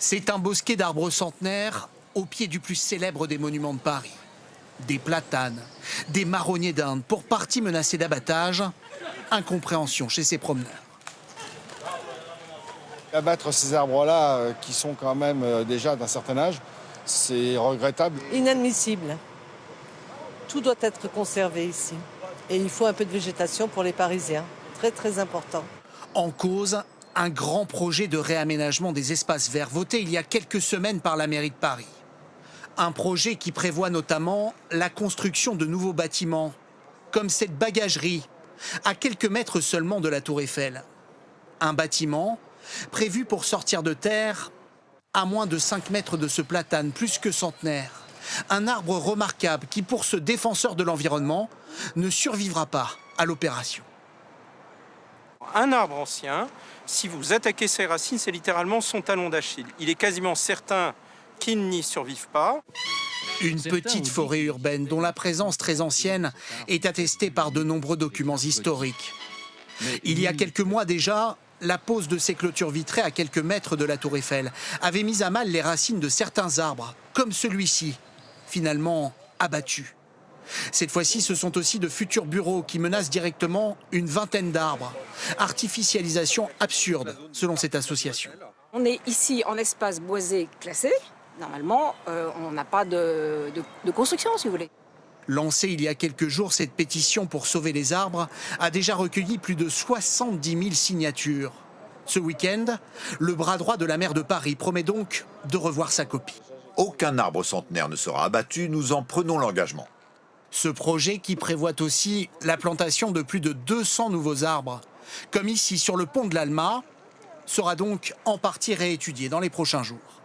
C'est un bosquet d'arbres centenaires au pied du plus célèbre des monuments de Paris. Des platanes, des marronniers d'Inde, pour partie menacés d'abattage. Incompréhension chez ces promeneurs. Abattre ces arbres-là, qui sont quand même déjà d'un certain âge, c'est regrettable. Inadmissible. Tout doit être conservé ici. Et il faut un peu de végétation pour les Parisiens. Très, très important. En cause, un grand projet de réaménagement des espaces verts voté il y a quelques semaines par la mairie de Paris. Un projet qui prévoit notamment la construction de nouveaux bâtiments, comme cette bagagerie, à quelques mètres seulement de la Tour Eiffel. Un bâtiment prévu pour sortir de terre à moins de 5 mètres de ce platane plus que centenaire. Un arbre remarquable qui, pour ce défenseur de l'environnement, ne survivra pas à l'opération. Un arbre ancien, si vous attaquez ses racines, c'est littéralement son talon d'Achille. Il est quasiment certain qu'il n'y survive pas. Une petite forêt urbaine dont la présence très ancienne est attestée par de nombreux documents historiques. Il y a quelques mois déjà, la pose de ces clôtures vitrées à quelques mètres de la Tour Eiffel avait mis à mal les racines de certains arbres, comme celui-ci, finalement abattu. Cette fois-ci, ce sont aussi de futurs bureaux qui menacent directement une vingtaine d'arbres. Artificialisation absurde, selon cette association. On est ici en espace boisé classé. Normalement, on n'a pas de construction, si vous voulez. Lancée il y a quelques jours, cette pétition pour sauver les arbres a déjà recueilli plus de 70 000 signatures. Ce week-end, le bras droit de la maire de Paris promet donc de revoir sa copie. Aucun arbre centenaire ne sera abattu, nous en prenons l'engagement. Ce projet qui prévoit aussi la plantation de plus de 200 nouveaux arbres, comme ici sur le pont de l'Alma, sera donc en partie réétudié dans les prochains jours.